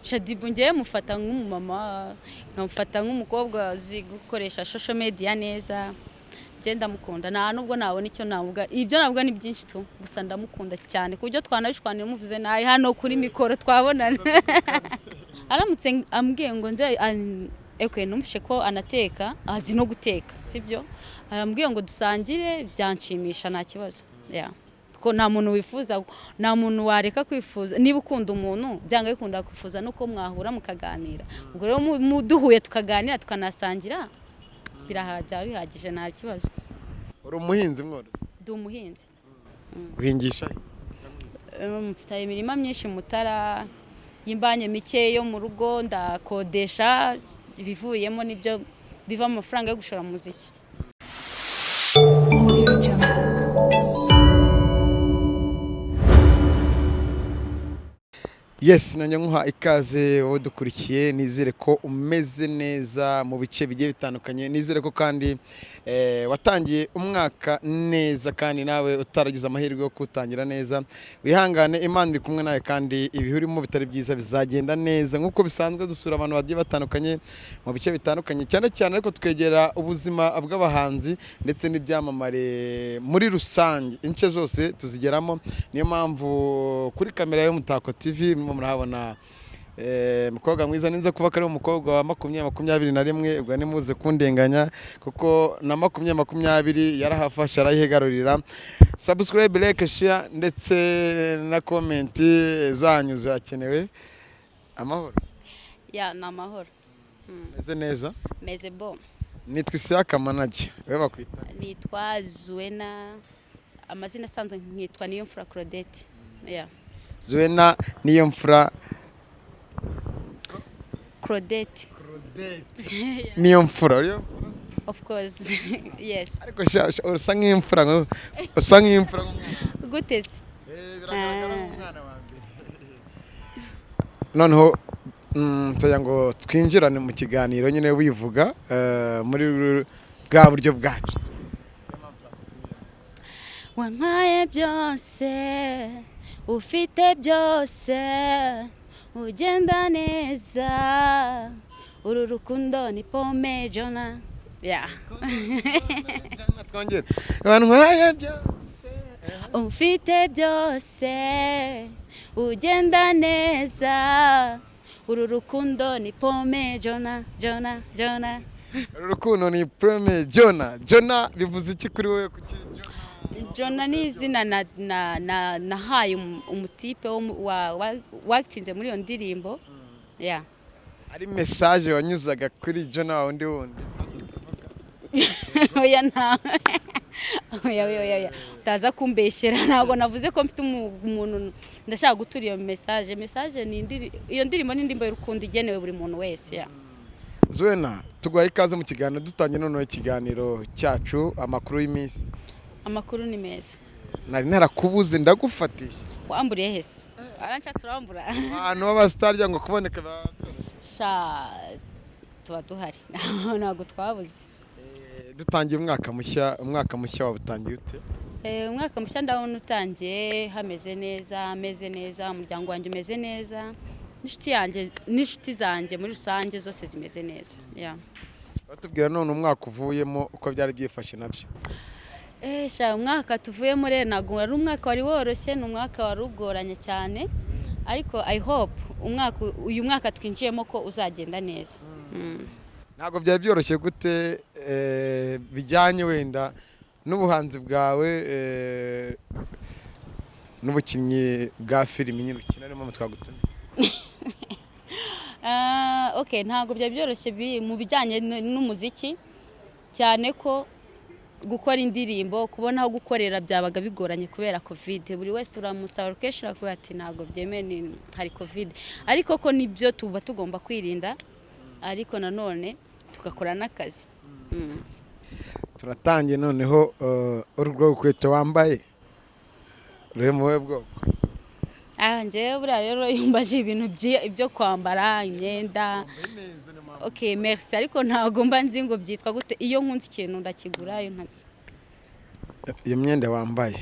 SHADDYBOO ngiye mufata nk'umumama, nkamufata nk'umukobwa uzi gukoresha social media neza. Genda mukunda nta nubwo nabona icyo navuga. Ibyo navuga ni byinshi tu, gusa ndamukunda cyane kubyo twanabishwanira muvuze nayi hano kuri mikoro twabonana. Aramutse ambwiye ngo nze numvishe ko anateka, azi no guteka, sibyo? Arambwiye ngo dusangire byanshimisha nta kibazo. Ko nta muntu wifuza, nta muntu wareka kwifuza. Niba ukunda umuntu byanga bikunda kwifuza nuko mwahura mukaganira. Ubwo rero muduhuye tukaganira tukanasangira birahajya bihagije nta kibazo. Uri umuhinzi mworozi? Ndi umuhinzi. Uhingisha? Mfite imirima myinshi Mutara, yimbanye mike yo mu rugo, ndakodesha, ibivuyemo nibyo biva amafaranga yo gushora muziki. Yes, nanjye nkuha ikaze wowe dukurikiye, nizere ko umeze neza mu bice bigiye bitandukanye, nizere ko kandi watangiye umwaka neza kandi nawe utaragize amahirwe yo kutangira neza. Wihangane, Imana iri kumwe nawe kandi ibihurimo bitari byiza bizagenda neza. Nkuko bisanzwe dusura abantu bagiye batandukanye mu bice bitandukanye, cyane cyane ariko twegera ubuzima bw'abahanzi ndetse n'ibyamamare muri rusange, ince zose tuzigeramo. Niyo mpamvu kuri kamera y'Umutako TV murahabona Umukobwa mwiza, ninze kuba kari umukobwa wa 2021, ubwo nimuze kundenganya kuko na 2020 yarahafasha arayihegarurira. Subscribe, like, share ndetse na comment zanyu zirakenewe. Amahoro? Na amahoro. Meze neza? Meze bo. Nitwa Isaka manager. Wewe bakwita? Nitwa ZUENA. Amazina asanzwe nkitwa Niyo Mfura Claudette. ZUENA Niyo Mfura Claudette. Niyo Mfura. Of course. Yes. Ariko usa nk'imfura, usa nk'imfura guteze. Biragaragara umwana wa mbere. Noneho nsaya ngo twinjirane mu kiganiro nyine wivuga muri bwa buryo bwacu. Wampaye byose, ufite byose, ugenda neza, uru rukundo ni pome jona. Twongere. Wampaye byose, ufite byose, ugenda neza, uru rukundo ni pome jona jona jona. Uru rukundo ni pome jona jona. Bivuze iki kuri wowe? Kuki Jona ni izina nahaye umutipe watinze muri iyo ndirimbo. Ari message wanyuzaga kuri Jona wundi. Oya nta. Oya. Utaza kumbeshyera, ntabwo navuze ko mfite umuntu ndashaka gutura iyo message. Message ni iyo ndirimbo ni indirimbo y'urukundo igenewe buri muntu wese. ZUENA, tugwaye ikaze mu kiganiro, dutangiye noneho ikiganiro cyacu, amakuru y'iminsi. Amakuru ni meza. Nari narakubuze ndagufatisha. Wamburiye hese? Aranshatse urambura. Abantu b'abastar ngo kuboneka tuba duhari. Ntabwo twabuze. Dutangiye umwaka mushya wabutangiye ute? Umwaka mushya ndabona utangiye hameze neza, umuryango wanjye umeze neza, n'inshuti zanjye muri rusange zose zimeze neza. Batubwira none umwaka uvuyemo uko byari byifashe nabyo. Umwaka tuvuyemo rero ntabwo ari umwaka wari woroshye, ni umwaka wari ugoranye cyane, ariko I hope uyu mwaka twinjiyemo ko uzagenda neza. Ntabwo byari byoroshye gute bijyanye wenda n'ubuhanzi bwawe n'ubukinnyi bwa filimi nyine ukina, niyo mpamvu twagutumye? Ntabwo byari byoroshye mu bijyanye n'umuziki, cyane ko gukora indirimbo, kubona aho gukorera byabaga bigoranye kubera covid. Buri wese uramusaba location akavuga ati ntabwo byemeye, hari covid. Ariko ko nibyo tuba tugomba kwirinda, ariko nanone tugakora n'akazi. Turatangiye noneho urwo kweto wambaye rero mu bwoko. Njyewe buriya rero yumbaje ibintu byo kwambara imyenda. Merci, ariko ntabwo mba nzi ngo byitwa gute. Iyo nkunze ikintu ndakigura. Iyo myenda wambaye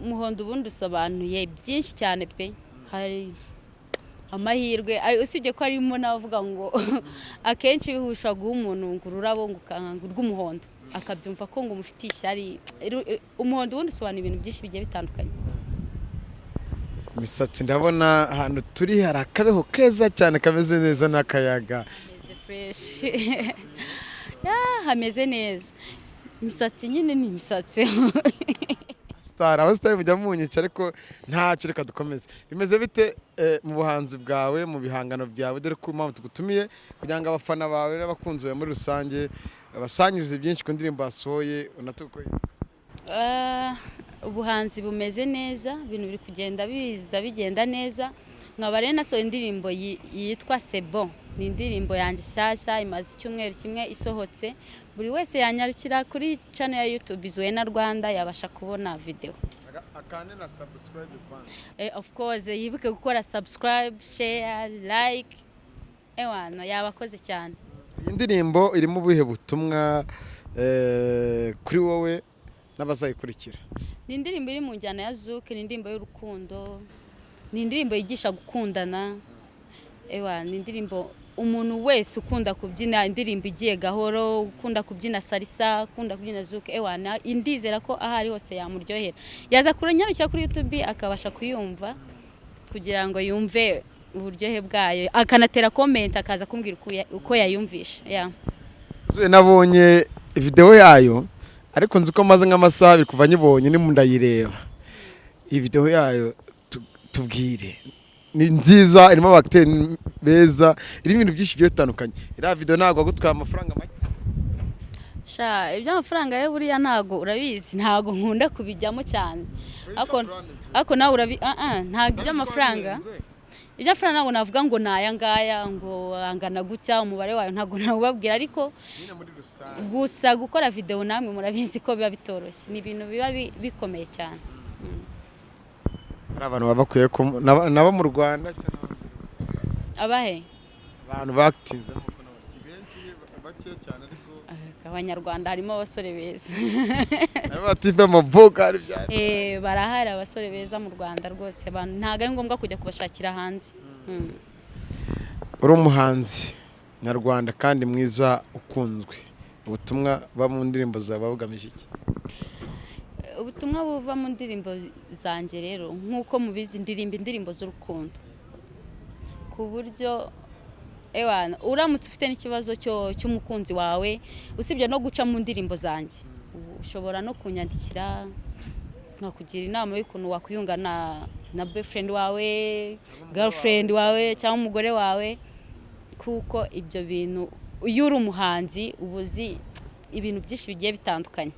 umuhondo ubundi usobanuye byinshi cyane pe. Hari amahirwe usibye ko harimo n'abavuga ngo akenshi bihusha guha umuntu ngo ururabo ngo ukanga rw'umuhondo akabyumva ko ngo umufitiye ishyari. Umuhondo ubundi usobanura ibintu byinshi bigiye bitandukanye. Imisatsi ndabona ahantu turi hari akabeho keza cyane kameze neza n'akayaga. Hameze fresh. Hameze neza. Imisatsi nyine ni imisatsi. Aho sitari mujya munyica ariko ntacyo, reka dukomeze. Bimeze bite mu buhanzi bwawe, mu bihangano byawe, dore ko mpamvu tugutumiye kugira ngo abafana bawe n'abakunzi bawe muri rusange basangize byinshi ku ndirimbo basohoye unatuko. Ubuhanzi bumeze neza, ibintu biri kugenda biza bigenda neza. Nkaba rero nasohoye indirimbo yitwa Sebo. Ni indirimbo yanjye nshyashya imaze icyumweru kimwe isohotse. Buri wese yanyarukira kuri channel ya YouTube ZUENA Rwanda yabasha kubona video. Akane na subscribe kwanza. Of course yibuke gukora subscribe, share, like. Ewana yabakoze cyane. Indirimbo irimo ubuhe butumwa kuri wowe n'abazayikurikira? Ni indirimbo iri mu njyana ya zuke, ni indirimbo y'urukundo, ni indirimbo yigisha gukundana. Ni indirimbo umuntu wese ukunda kubyina indirimbo igiye gahoro, ukunda kubyina salsa, ukunda kubyina zuke, indizera ko ahari hose yamuryohera. Yaza kuranyarukira kuri YouTube akabasha kuyumva kugira ngo yumve uburyohe bwayo, akanatera comment akaza kumbwira uko yayumvisha. Nabonye video yayo ariko nzi ko maze nk'amasaha abiri kuva nyibonye ni ndayireba. Iyi video yayo tubwire. Ni nziza, irimo abacteurs beza, irimo ibintu byinshi bigiye bitandukanye. Iriya video ntago agutwaye amafaranga make. Iby'amafaranga rero buriya ntago urabizi, ntago nkunda kubijyamo cyane. Ako nawe ntago iby'amafaranga. Iby'amafaranga ntago navuga ngo naya ngaya ngo angana gutya umubare wayo ntago nawubabwira, ariko gusa gukora video namwe murabizi ko biba bitoroshye. Ni ibintu biba bikomeye cyane. Abantu babakwiye nabo mu Rwanda cyane. Abahe? Abantu bakitinze mu kono si benshi bake cyane, ariko Abanyarwanda harimo abasore beza. Batipe mu boga ari bya. Barahari abasore beza mu Rwanda rwose, abantu ntago ari ngombwa kujya kubashakira hanze. Uri umuhanzi nyarwanda kandi mwiza ukunzwe. Ubutumwa ba mu ndirimbo zawe babugamije iki? Ubutumwa buva mu ndirimbo zanjye rero nkuko mubizi indirimbo z'urukundo, ku buryo uramutse ufite n'ikibazo cy'umukunzi wawe, usibye no guca mu ndirimbo zanjye ushobora no kunyandikira nkakugira inama y'ukuntu wakwiyunga na boyfriend wawe, girlfriend wawe cyangwa umugore wawe, kuko ibyo bintu iyo uri umuhanzi ubuzi ibintu byinshi bigiye bitandukanye.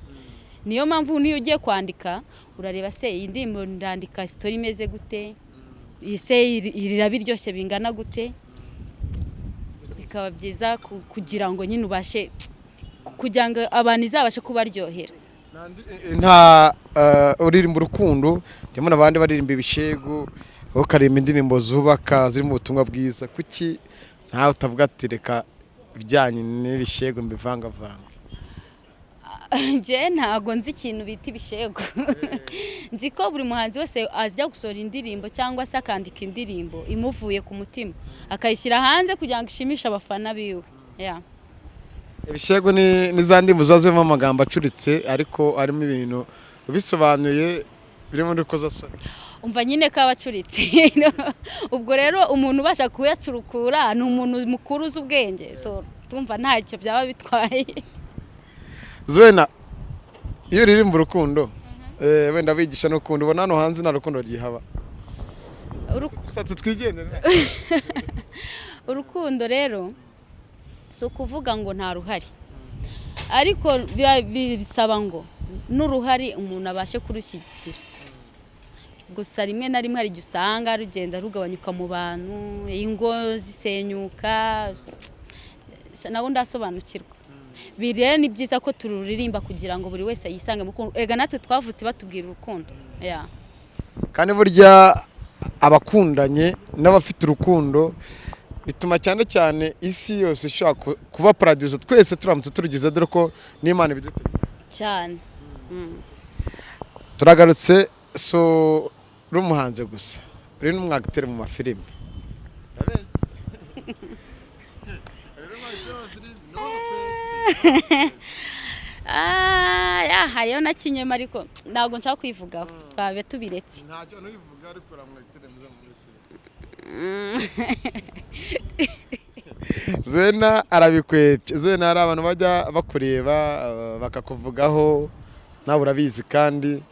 Niyo mpamvu niyo ugiye kwandika urareba se iyi ndirimbo ndandika story imeze gute, ise irabiryoshye bingana gute, bikaba byiza kugira ngo nyine ubashe kugira ngo abantu izabashe kubaryohera. Nta uririmba urukundo ndimo nabandi baririmba ibishego, ukarimba indirimbo zubaka zirimo ubutumwa bwiza, kuki ntawe utavuga ati reka bijyanye n'ibishego mbivangavanga? Ntago nzi ikintu bita ibishego. Nzi ko buri muhanzi wese azajya gusohora indirimbo cyangwa se akandika indirimbo imuvuye ku mutima akayishyira hanze kugira ngo ishimishe abafana biwe. Ibishego ni za ndirimbo zazemo amagambo acuritse ariko arimo ibintu bisobanuye biri muri kozasoni. Umva nyine ko abacuritse. Ubwo rero umuntu ubasha kuyacurukura ni umuntu mukuru uzi ubwenge, so tumva ntacyo byaba bitwaye. ZUENA iyo uririmba urukundo wenda bigisha no kundi ubona hano hanze nta rukundo ryihaba. Satse twigendere. Urukundo rero so kuvuga ngo nta ruhari, ariko bisaba ngo n'uruhari umuntu abashe kurushyigikira. Gusa rimwe na rimwe hari usanga rugenda rugabanyuka mu bantu, ingo zisenyuka, nawo ndasobanukirwa. Birere ni byiza ko tururirimba kugira ngo buri wese yisange mu rukundo. Ega natwe twavutse batubwira urukundo. Kandi burya abakundanye n'abafite urukundo bituma cyane cyane isi yose ishaka kuba paradizo, twese turamutse turugize, dore ko n'Imana ibidutegeka cyane. Turagarutse so uri umuhanzi gusa uri n'umwagiteri mu mafilime hariyo na kinyema ariko ntabwo nshaka kwivugaho twabe tubiretse ntacyo ntubivuga ariko uramwagiteri muza mu mafilime ZUENA arabikwepye. ZUENA hari abantu bajya bakureba bakakuvugaho nawe urabizi kandi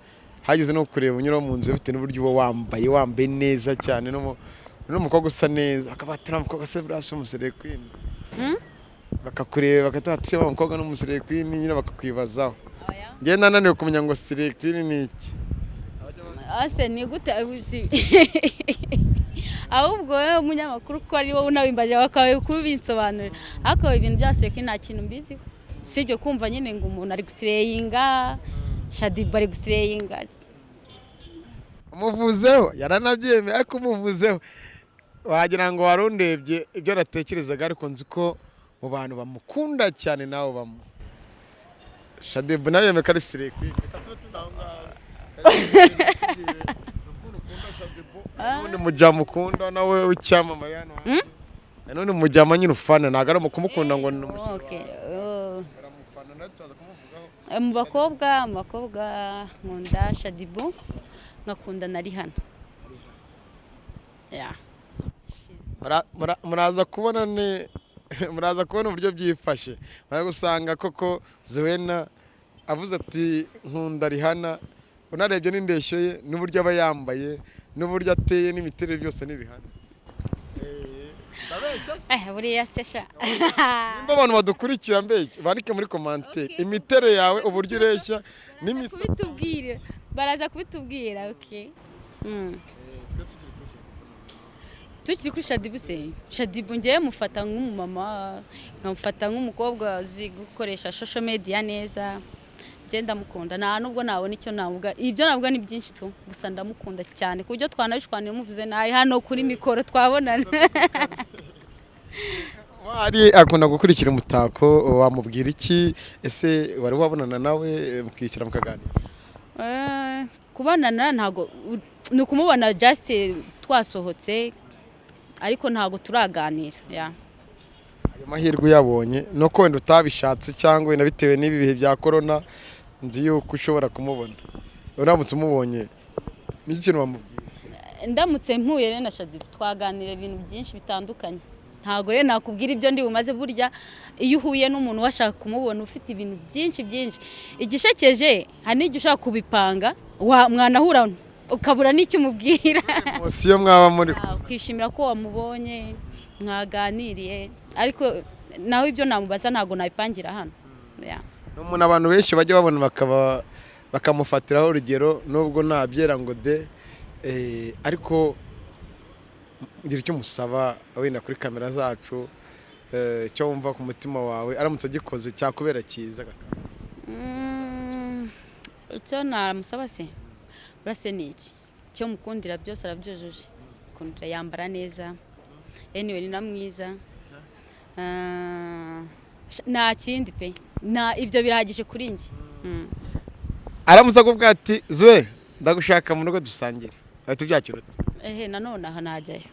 hageze no kureba unyura mu nzu bitewe n'uburyo uba wambaye neza cyane n'umukobwa usa neza akabatira umukobwa se burasa umusere queen bakakureba bakatati umukobwa n'umusere queen nyine bakakwibazaho ngiye nananiwe kumenya ngo sire queen ni iki ase ni gute ahubwo wowe umunyamakuru ko ari wowe unabimbaje bakawe kubinsobanurira ariko ibintu byose ko nta kintu mbiziho sibyo kumva nyine ngo umuntu ari gusireyinga SHADDYBOO ari gusireyinga umuvuzeho yaranabyemeye ariko umuvuzeho wagira ngo warundebye ibyo natekerezaga ariko nzi ko mu bantu bamukunda cyane nawe bamu SHADDYBOO nawe yemeye ko ari sirekwi reka tube tunahongaho none mujama ukunda nawe w'icyamamare hano none mujama nyine ufana ntabwo ari kumukunda ngo ni baramufana natwe kumuvugaho mu bakobwa nkunda SHADDYBOO ngakunda nari hano muraza kubona uburyo byifashe gusanga koko ZUENA avuze ati nkunda Rihana unarebye n'indeshyo ye n'uburyo aba yambaye n'uburyo ateye n'imiterere byose ni Rihana buriya sesha nimba abantu badukurikira mbeke bandike muri commentaire imiterere yawe uburyo ureshya kubitubwira baraza kubitubwira okay tukiri kuri SHADDYBOO ngiye mufata nk'umumama nkamufata nk'umukobwa uzi gukoresha social media neza genda mukunda nta nubwo nabona icyo navuga ibyo navuga ni byinshi tu gusa ndamukunda cyane ku buryo twanabishwanira muvuze nayi hano kuri mikoro twabonana wari akunda gukurikira umutako wamubwira iki ese wari wabonana nawe mukikira mukaganira kubonana ntago ni ukumubona just twasohotse ariko ntago turaganira ayo mahirwe yabonye no ko wenda utabishatse cyangwa wenda bitewe n'ibi bihe bya corona nzi yuko ushobora kumubona uramutse umubonye n'iki kintu wamubwira ndamutse mpuye rero na SHADDYBOO twaganira ibintu byinshi bitandukanye ntago rero nakubwira ibyo ndi bumaze burya iyo uhuye n'umuntu washaka kumubona ufite ibintu byinshi igishekeje hari n'icyo ushaka kubipanga mwanahura ukabura n'icyo umubwira siyo mwaba muri kwishimira ko wamubonye mwaganiriye ariko nawe ibyo namubaza ntago nabipangira hano umuntu abantu benshi bajya babona bakamufatiraho urugero nubwo nabyera ngo de ariko ngira icyo musaba wenda kuri kamera zacu cyo wumva ku mutima wawe aramutse agikoze cyakubera cyiza icyo namusaba se urase ni iki cyo mukundira byose arabyujuje kundira yambara neza anyway ni na mwiza nta kindi pe ibyo birahagije kuri njye aramutse akubwira ati ZUE ndagushaka mu rugo dusangire ahita ubyakira ute nanone aha najyayo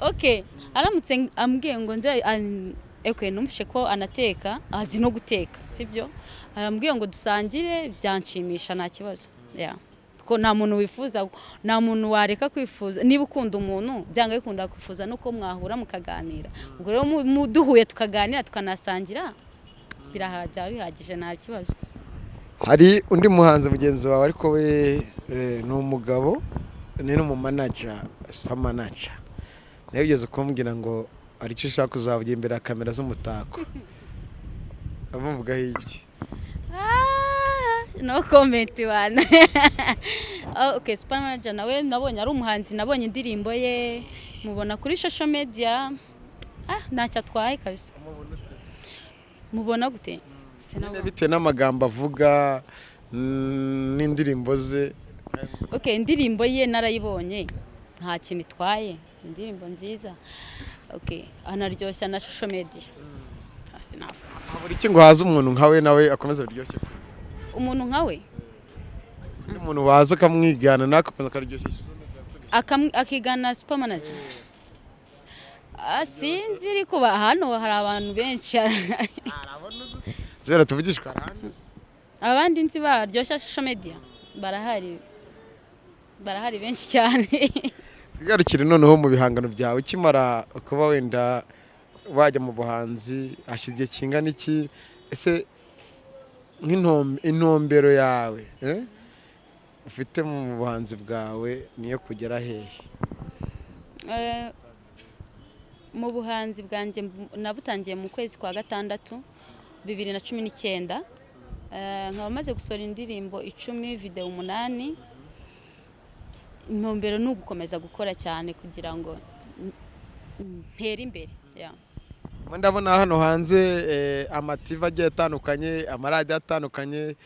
okay aramutse ambwiye ngo nze numvishe ko anateka azi no guteka sibyo arambwiye ngo dusangire byanshimisha nta kibazo ko nta muntu wifuza nta muntu wareka kwifuza niba ukunda umuntu byanga bikunda kwifuza nuko mwahura mukaganira ubwo rero duhuye tukaganira tukanasangira birahajya bihagije nta kibazo hari undi muhanzi mugenzi wawe ariko we ni umugabo ni n'umumanager super manager nawe ugeze kumbwira ngo ari cyo ushaka kuzavugira imbere ya kamera z'umutako amuvugaho iki no comment bana okay super manager nawe nabonye ari umuhanzi nabonye indirimbo ye mubona kuri social media ntacyo atwaye kabisa mubona gute bitewe n'amagambo avuga n'indirimbo ze okay indirimbo ye narayibonye nta kintu itwaye indirimbo nziza okay anaryoshya na social media buri kingo haza umuntu nkawe nawe akomeza biryoshye umuntu nkawe umuntu waza akamwigana nakakomeza akaryoshya akigana super manager. Sinzi ariko hano hari abantu benshi. Zera tuvugishwa arahandi. Abandi nzi baryoshya social media barahari benshi cyane. Tugarukire noneho mu bihangano byawe ukimara kuba wenda wajya mu buhanzi hashize kingana iki, ese intumbero yawe ufite mu buhanzi bwawe niyo kugera hehe? Mu buhanzi bwanjye nabutangiye mu kwezi kwa gatandatu 2019, nkaba maze gusohora indirimbo 10, video 8. Intumbero ni ugukomeza gukora cyane kugira ngo ntere imbere. Ndabona hano hanze amativa agiye atandukanye, amaradiyo atandukanye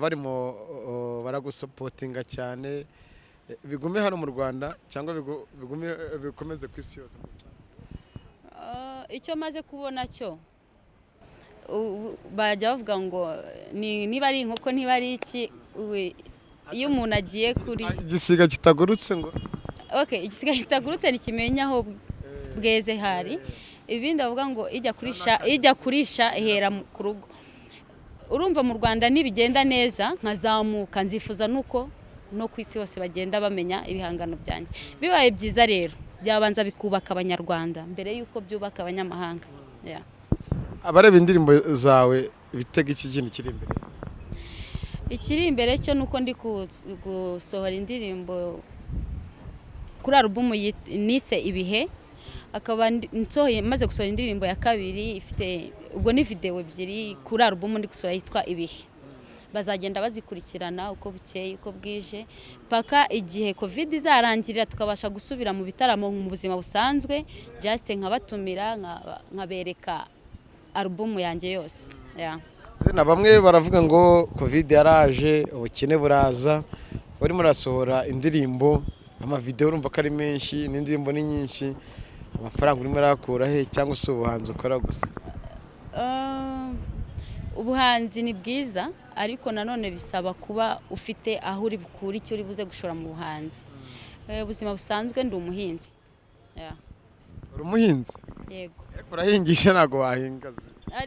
barimo baragusupotinga cyane, bigume hano mu Rwanda cyangwa bikomeze ku isi yose? Icyo maze kubona cyo bajya bavuga ngo niba ari inkoko niba ari iki, iyo umuntu agiye kuri igisiga kitagurutse ngo igisiga kitagurutse nikimenya aho bweze hari. Ibindi bavuga ngo ijya kurisha ihera ku rugo. Urumva mu Rwanda nibigenda neza nkazamuka, nzifuza nuko no ku isi yose bagenda bamenya ibihangano byanjye. Bibaye byiza rero byabanza bikubaka Abanyarwanda mbere yuko byubaka abanyamahanga. Abareba indirimbo zawe bitega iki kintu kiri imbere? Ikiri imbere cyo nuko ndi gusohora indirimbo kuri album nise Ibihe, akaba nsohoye maze gusohora indirimbo ya kabiri ifite ubwo ni video 2 kuri album ndi gusohora yitwa Ibihe. Bazagenda bazikurikirana uko bukeye uko bwije paka igihe covid izarangirira tukabasha gusubira mu bitaramo mu buzima busanzwe, just nkabatumira nkabereka album yanjye yose. Na bamwe baravuga ngo covid yaraje, ubukene buraza, bari murasohora indirimbo, amavideo urumva ko ari menshi n'indirimbo ni nyinshi, amafaranga urimo arakura he cyangwa se ubuhanzi ukora gusa? Ubuhanzi ni bwiza ariko nanone bisaba kuba ufite aho uri bukura icyo uri buze gushora mu buhanzi. Ubuzima busanzwe ndi umuhinzi. Uri umuhinzi? Yego. Urahingisha ntago wahinga?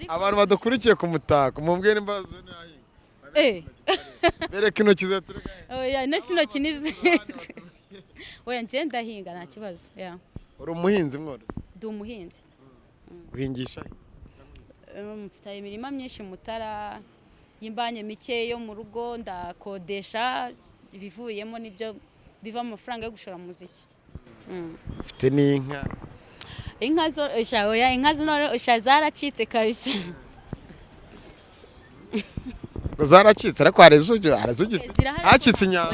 Abantu badukurikiye ku Mutako mumbwire imbazo nahinga. Bereka intoki ze turega. Nese intoki nizi. Nje ndahinga nta kibazo. Uri umuhinzi mworozi? Ndi umuhinzi. Uhingisha? Mfite imirima myinshi Mutara, yimbanye mike yo mu rugo, ndakodesha, ibivuyemo nibyo biva mu mafaranga yo gushora muziki. Ufite n'inka? Inka zo inka zo zaracitse kabisa. Ngo zaracitse ariko harazugira hacitse inyama.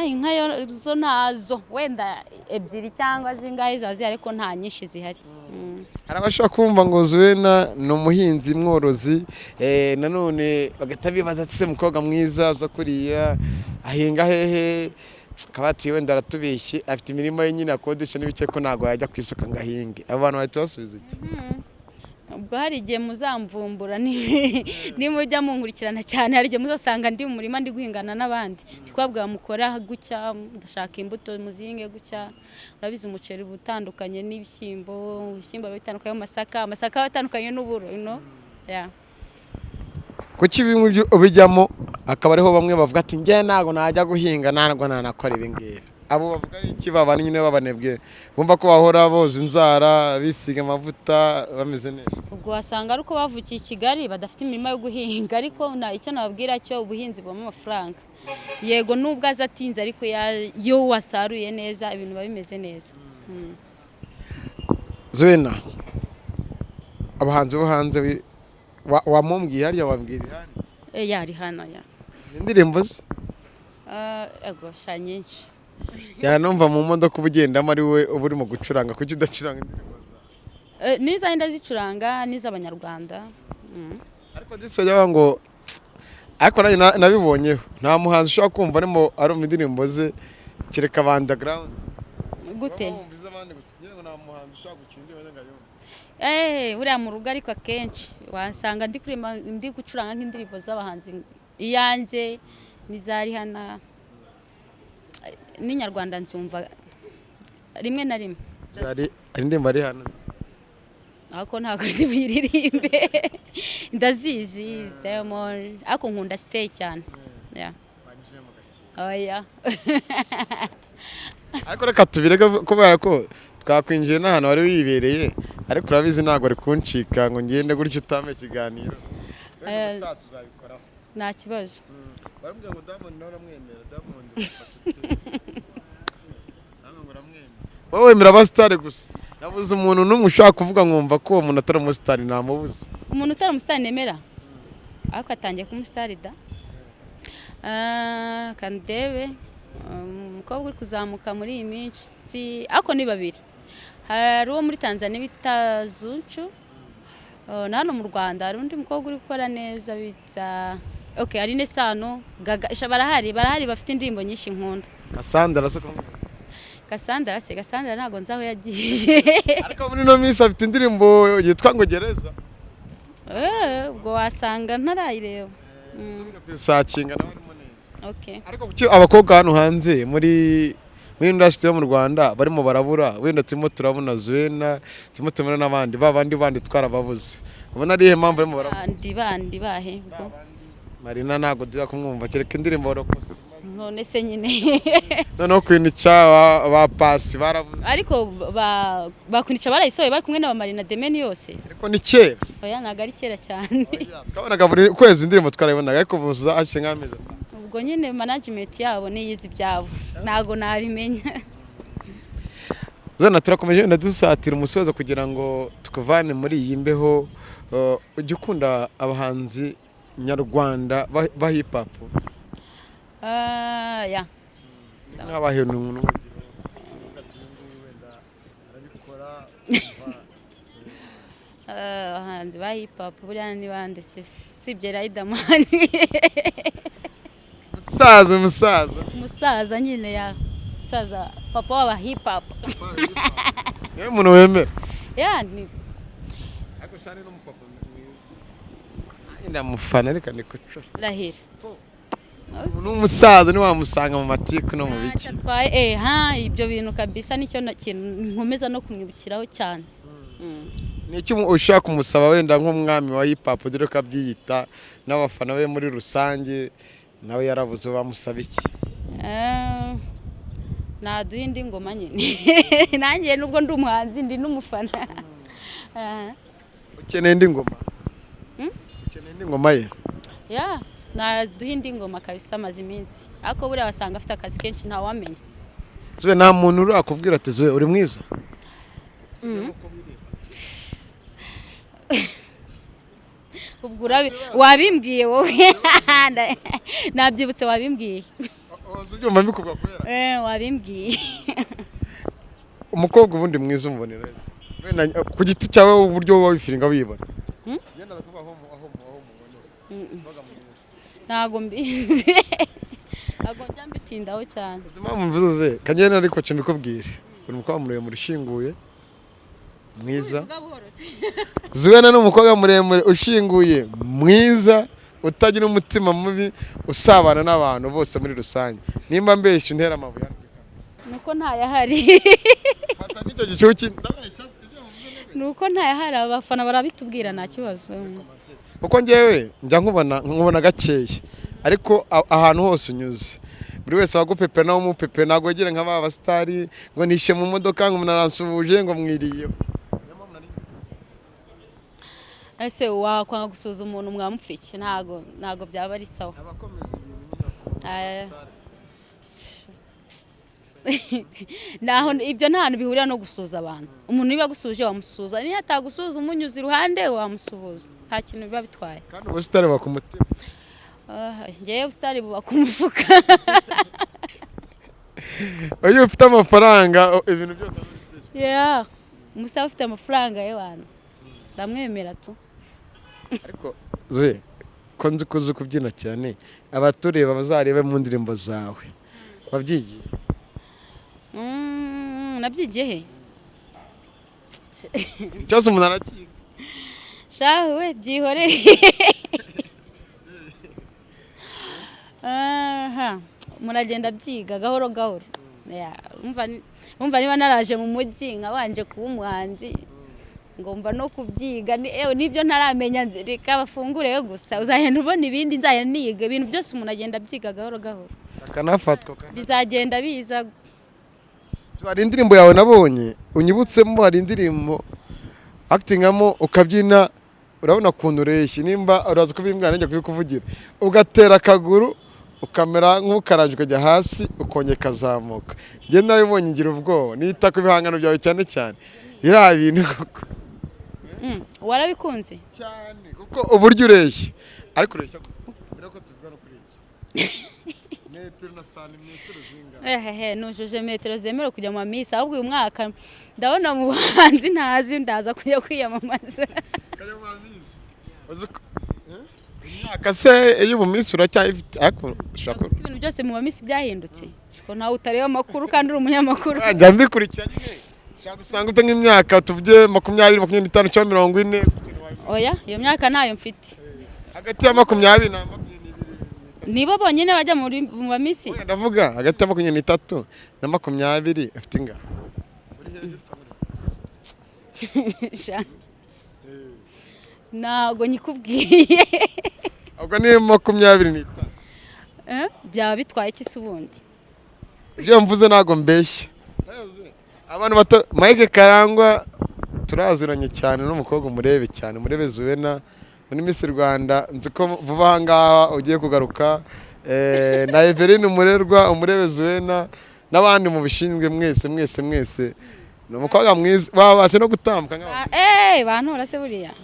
Inka zo nazo wenda 2 cyangwa zingahe zazi ariko nta nyinshi zihari. Hari abashaka kumva ngo Zuena ni umuhinzi mworozi, nanone bagata bibaza ati se umukobwa mwiza zo kuriya ahinga hehe, kabati wenda aratubeshye afite imirimo ye nyine akodesha n'ibike ko ntago yajya kwisuka ngahinge. Abantu bahita basubiza iki? Ubwo hari igihe muzamvumbura nimujya munkurikirana cyane, hari igihe muzasanga ndi mu murima ndi guhingana n'abandi, twabwa mukora gutya, ndashaka imbuto muzinge gutya. Urabizi umuceri butandukanye n'ibishyimbo bitandukanye, amasaka atandukanye n'uburo kuki bimwe ubijyamo akaba ariho bamwe bavuga ati nge ntago najya guhinga ntago nanakora ibi ngibi? Abo bavuga iki babana nyine babanebwe bumva ko bahora boza inzara bisiga amavuta bameze neza? Ubwo wasanga ari uko bavukiye i Kigali badafite imirimo yo guhinga, ariko icyo nababwira cyo ubuhinzi bubamo amafaranga. Yego nubwo azatinze ariko yo wasaruye neza ibintu babimeze neza. Zuena, abahanzi bo hanze wamumbwiye hariya wabwira hano? Yari hano indirimbo ze? Ego sha nyinshi. Numva mu modoka ubugendamo ari we uba urimo gucuranga, kuki udacuranga indirimbo zawe? Niza ndazicuranga n'iz'Abanyarwanda. Ariko disojya ngo ariko nabibonyeho nta muhanzi ushaka kumva arimo arumva indirimbo ze kereka underground. Gute? Nta muhanzi ushaka gukina indirimbo ngayumva. Uriya mu rugo ariko akenshi wasanga ndi gucuranga nk'indirimbo z'abahanzi iyanjye n'izari hana n'inyarwanda nzumva rimwe na rimwe hari indirimbo ari hano ariko ntabwo ndibiririmbe ndazizi Diamond ariko nkunda stay cyane yeah. Oya ariko reka tubireke kubera ko twakwinjiye n'ahantu wari wibereye ariko urabizi ntabwo ari kuncika ngo ngende gutyo utame ikiganiro tuzabikoraho nta kibazo barambwira ngo Diamond nawe uramwemera Diamond wowe wemera abasitari gusa nabuze umuntu n'umwe ushaka kuvuga nkumva ko uwo muntu atari umusitari namubuze umuntu utari umusitari nemera ariko atangiye kuba umusitari da kandebe umukobwa uri kuzamuka muri iyi minsi ariko ni babiri hari uwo muri Tanzania bita Zuchu na hano mu Rwanda hari undi mukobwa uri gukora neza bita okay hari nesano barahari bafite indirimbo nyinshi nkunda Cassandra ntago nzaho yagiye ariko muri no minsi afite indirimbo yitwa ngo gereza ubwo wasanga ntarayireba kwisacinga nawe arimo neza okay ariko kuki abakobwa hano hanze muri industry yo mu Rwanda barimo barabura wenda turimo turabona ZUENA turimo tumena n'abandi bandi twarababuze ubona ari ihe mpamvu barimo barabura ndi bahe Marina ntago duza kumwumva kereka indirimbo barokose none se nyine noneho kwinica ba pasi barabuze ariko bakwinica barayisoye bari kumwe n'abamarina demeni yose ariko ni kera oya ntago ari kera cyane twabonaga buri kwezi indirimbo twarayibonaga ariko buza hashe nk'amezi ubwo nyine management yabo niyizi byabo ntago nabimenya ZUENA turakomeje wenda dusatira umusozo kugira ngo tukuvane muri iyi mbeho ujye ukunda abahanzi nyarwanda ba hip hop ya n'abahe n'umuntu wenda arabikora abahanzi ba hip hop buriya ni bande sibye Riderman umusaza nyine ya musaza papa w'aba hip hop niwe muntu wemera ya ni ariko cyane n'umupapa mwiza ndamufana reka nikuco rahira n'umusaza ni wamusanga mu matiku no mu biki atwaye ibyo bintu kabisa nicyo nkomeza no kumwibukiraho cyane ni iki ushaka kumusaba wenda nk'umwami wa hip hop dore ko abyiyita n'abafana be muri rusange nawe yarabuze bamusaba iki naduha indi ngoma nyine nanjye nubwo ndi umuhanzi ndi n'umufana ukeneye indi ngoma ukeneye indi ngoma ye ya naduha indi ngoma kabisa amaze iminsi ariko buriya wasanga afite akazi kenshi ntawamenya nta muntu urakubwira ati ZUE uri mwiza ubwo wabimbwiye wowe nabyibutse wabimbwiye ubyumva mbikubwa kubera wabimbwiye umukobwa ubundi mwiza umubonera ku giti cyawe uburyo wowe wifiringa wibona ntago mbizi ntago njya mbitindaho cyane impamvu mvuze kagenda ariko cyo mbikubwire uri umukobwa muremure ushinguye mwiza ZUENA ni umukobwa muremure ushinguye mwiza utagira umutima mubi usabana n'abantu bose muri rusange nimba mbeshye intera amabuye nuko ntayahari fata nicyo gicuki nuko ntayahari abafana barabitubwira nta kibazo kuko ngewe njya nkubona gakeya ariko ahantu hose unyuze buri wese wagupepe nawe umupepe ntabwo wegera nka ba basitari ngo nishe mu modoka ngo umuntu aransubuje ngo mwiriyeho ese wakwanga gusuza umuntu mwamupfike ntago byaba ari sawa naho ibyo nta hantu bihurira no gusuza abantu umuntu niba agusuje wamusuza niyo atagusuza umunyuze iruhande wamusuhuza nta kintu biba bitwaye kandi ubusitari buba ku mutima ngewe ubusitari buba ku mufuka iyo ufite amafaranga ibintu byose umusitari ufite amafaranga y'abantu ndamwemera tu ariko ZUE ko nzi ko uzi kubyina cyane abatureba bazarebe mu ndirimbo zawe wabyigiye nabyigiye he cyose umuntu arakiga shawe byihoreye aha muragenda byiga gahoro gahoro. Umva niba naraje mu mujyi nkabanje kuba umuhanzi ngomba no kubyiga nibyo ntaramenya reka bafungureyo gusa uzagenda ubona ibindi nzaya niga ibintu byose umuntu agenda byiga gahoro gahoro akanafatwa bizagenda biza. Hari indirimbo yawe nabonye unyibutsemo, hari indirimbo actingamo ukabyina, urabona kuntu ureshye, nimba uraza kubimbwana njya kubikuvugira, ugatera akaguru ukamera nk'ukaranje ukajya hasi ukongera kazamuka. Njye nabibonye ngira ubwoba, nita ku bihangano byawe cyane cyane biriya bintu koko. Warabikunze cyane kuko uburyo ureshye, ariko ureshya birako tubigana kuri ibyo metero na santimetero zingahe? Nujuje metero zemerewe kujya mu misa, ahubwo uyu mwaka ndabona mu buhanzi ntazi ndaza kujya kwiyamamaza. Imyaka se iyo mu minsi uracyayifite, ariko ushaka ibintu byose mu misi byahindutse, siko nawe utareba amakuru kandi uri umunyamakuru. Njya mbikurikiranye, ushaka usanga ufite nk'imyaka tuvuge 20, 25 cyangwa 40. Oya, iyo myaka ntayo mfite. Hagati ya 20 na 22 nibo bonyine bajya mu misi. Ndavuga hagati ya 23 na 20 afite inga uri hejuru cyangwa ntago nyikubwiye. Ubwo ni 25. Byaba bitwaye iki se ubundi? Ibyo mvuze ntago mbeshye. Abantu bato Mike Karangwa turaziranye cyane n'umukobwa murebe cyane, murebe ZUENA muri Miss Rwanda, nzi ko vuba ahangaha ugiye kugaruka. Na Everine umurerwa umurebe ZUENA n'abandi mu bishinzwe mwese ni umukobwa mwiza, babashe no gutambuka nk'abantu. Bantora se buriya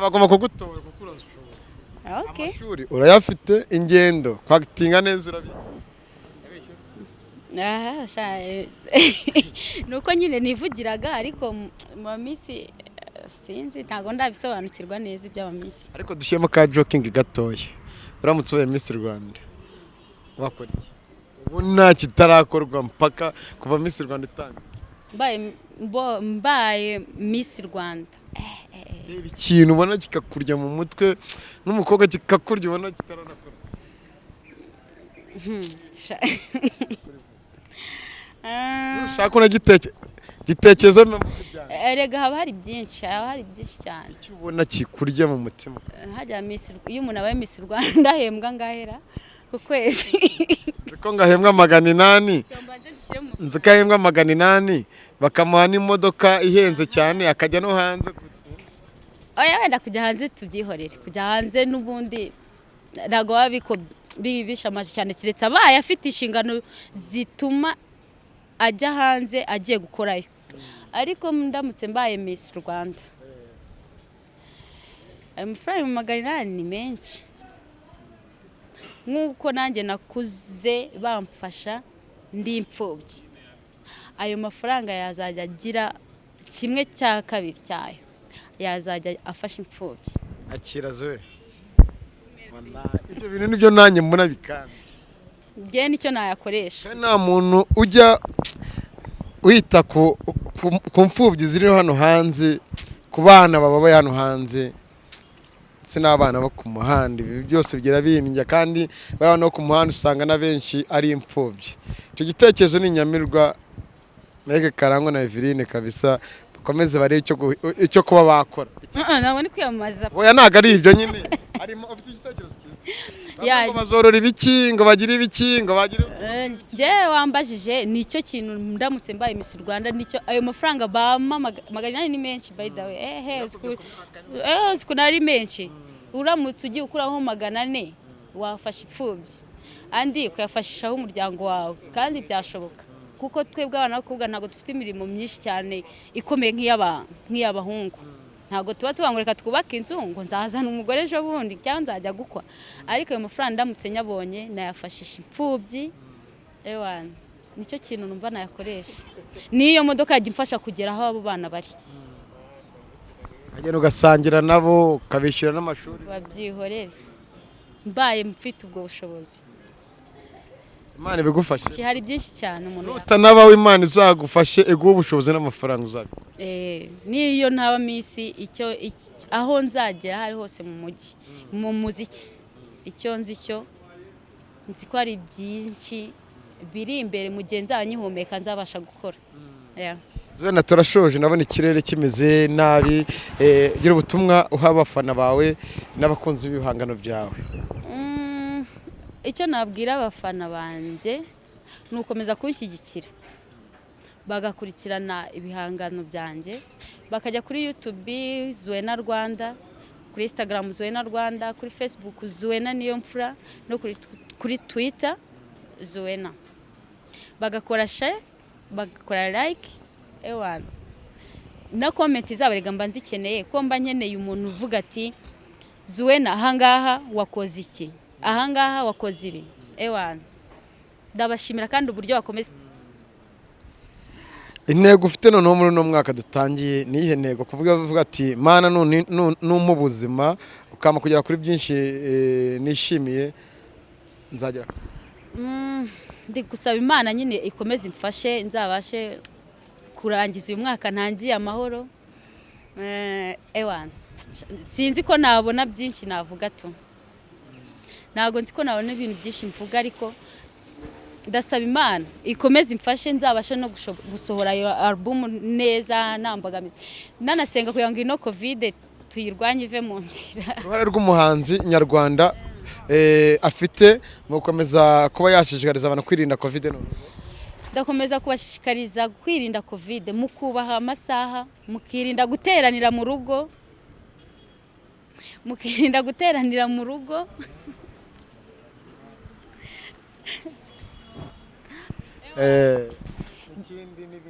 bagomba kugutora kuko urashobora. Okay. Amashuri urayafite, ingendo kwagitinga neza urabizi. Nuko nyine nivugiraga, ariko mu misi sinzi ntago ndabisobanukirwa neza iby'abamisi. Ariko dushyemo ka joking gatoya, uramutse ubaye Miss Rwanda wakora iki? Ubu nta kitarakorwa mpaka kuva Miss Rwanda itanga. Mbaye Miss Rwanda, ikintu ubona kikakurya mu mutwe n'umukobwa kikakurya ubona kitaranakora. Ushaka unagitekerezo erega haba hari byinshi cyane. Icyo ubona kikurya mu mutima hajya Miss, iyo umuntu abaye Miss Rwanda ahembwa ngahera ku kwezi. Nziko ngahembwa 800, nziko ahembwa 800 bakamuha n'imodoka ihenze cyane akajya no hanze. Oya wenda kujya hanze tubyihorere, kujya hanze n'ubundi ntago babiko bishamaje cyane, kiretse abaye afite inshingano zituma ajya hanze agiye gukorayo. Ariko ndamutse mbaye Miss Rwanda, amafaranga 800 ni menshi, nk'uko nanjye nakuze bamfasha ndi imfubyi. Ayo mafaranga yazajya agira 1/2 cyayo, yazajya afasha imfubyi. Akira ZUE. Ibyo bintu nibyo nanjye mbona bikandi. Ngiye nicyo nayakoresha. Nta muntu ujya wita ku mfubyi ziri hano hanze, ku bana babaye hano hanze, n'abana bo ku muhanda. Ibi byose bigira bihinja, kandi bari no ku muhanda usanga na benshi ari imfubyi. Icyo gitekerezo ni nyamirwa. Mbega Karangwa na Everine kabisa bakomeze bare icyo kuba bakora. Ntabwo ni kwiyamamaza. Oya ntago ari ibyo nyine. Harimo ufite igitekerezo cyiza. Ngo bazorora ibiki, ngo bagire ibiki, ngo bagire. Nje wambajije nicyo kintu ndamutse mbaye Miss Rwanda, nicyo ayo mafaranga bama 800 ni menshi by the way. Usiku nari menshi. Uramutse ugiye ukuraho 400 wafasha imfubyi, andi ukayafashishaho umuryango wawe, kandi byashoboka. Kuko twebwe abana bakobwa ntago dufite imirimo myinshi cyane ikomeye nk'iy'abahungu. Ntago tuba tubangureka twubaka inzu ngo nzazana umugore ejo bundi cyangwa nzajya gukwa. Ariko ayo mafaranga ndamutse nyabonye nayafashisha imfubyi. Ewana nicyo kintu numva nayakoresha. Niyo modoka yajya imfasha kugera aho abo bana bari. Agenda ugasangira nabo, ukabishyura n'amashuri. Babyihorere. Mbaye mfite ubwo bushobozi. Imana bigufashe. Hari byinshi cyane umuntu. Utanabaho Imana izagufashe eguha ubushobozi n'amafaranga uzabikora. Niyo ntaba Miss aho nzagera hari hose mu mujyi, mu muziki. Icyo nzi cyo nzi ko hari byinshi biri imbere mu gihe nzaba nyihumeka nzabasha gukora. ZUENA turashoje ndabona ikirere kimeze nabi, gira ubutumwa uha abafana bawe n'abakunzi b'ibihangano byawe. Icyo nabwira abafana banjye ni ukomeza kunshyigikira, bagakurikirana ibihangano byanjye, bakajya kuri YouTube ZUENA Rwanda, kuri Instagram ZUENA Rwanda, kuri Facebook ZUENA niyo mfura, no kuri Twitter ZUENA, bagakora share, bagakora like, na comment zabo rega mba nzikeneye ko mba nkeneye umuntu uvuga ati ZUENA ahangaha wakoze iki, ahangaha wakoze ibi. Ndabashimira kandi uburyo bakomeza. Intego ufite noneho muri uno mwaka dutangiye ni ihe ntego? Kuvuga ati mana numpa ubuzima ukama kugera kuri byinshi nishimiye nzagera. Ndi gusaba Imana nyine ikomeze imfashe nzabashe kurangiza uyu mwaka ntangiye amahoro. Sinzi ko nabona byinshi navuga tu, ntago nzi ko nabona ibintu byinshi mvuga, ariko ndasaba Imana ikomeze imfashe nzabashe no gusohora iyo album neza nambagamiza, nanasenga kugira ngo ino covid tuyirwanye ive mu nzira. Uruhare rw'umuhanzi nyarwanda afite mu gukomeza kuba yashishikariza abantu kwirinda covid none? Ndakomeza kubashishikariza kwirinda covid, mukubaha amasaha, mukirinda guteranira mu rugo,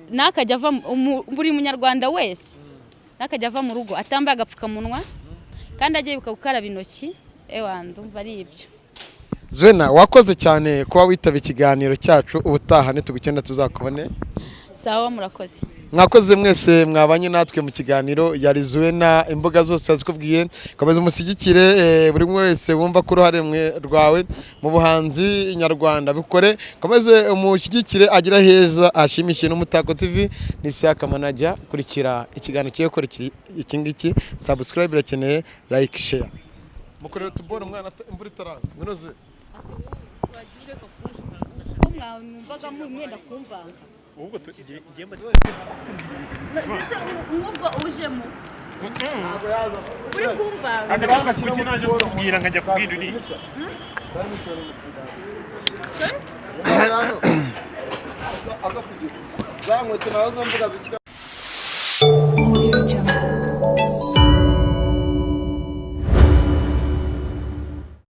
nakajya ava buri munyarwanda wese nakajya ava mu rugo atambaye agapfukamunwa kandi agiye yibuka gukaraba intoki. Ndumva ari ibyo. ZUENA wakoze cyane kuba witaba ikiganiro cyacu, ubutaha nitugukenda tuzakubone. Sawa, murakoze. Mwakoze mwese mwabanye natwe mu kiganiro yari ZUENA, imbuga zose azikubwiye, komeza umushyigikire buri wese wumva ko uruhare rwawe mu buhanzi nyarwanda bikore, komeze umushyigikire agira heza ashimishije n'Umutako TV. Ni Isaka Manajya, kurikira ikiganiro cyo gukora iki ngiki, subscribe irakeneye, like, share. Mukorera tubona umwana imvura itaranga mwinoze numvaga mwenda kumvanga ubwo tugiyemba ndetse umubwo ujemo ntago yaza uri kumvanga kandi banga kuki naje kubwira nkajya kubwira uri aza kugira zangwe tunazo mvuga zikira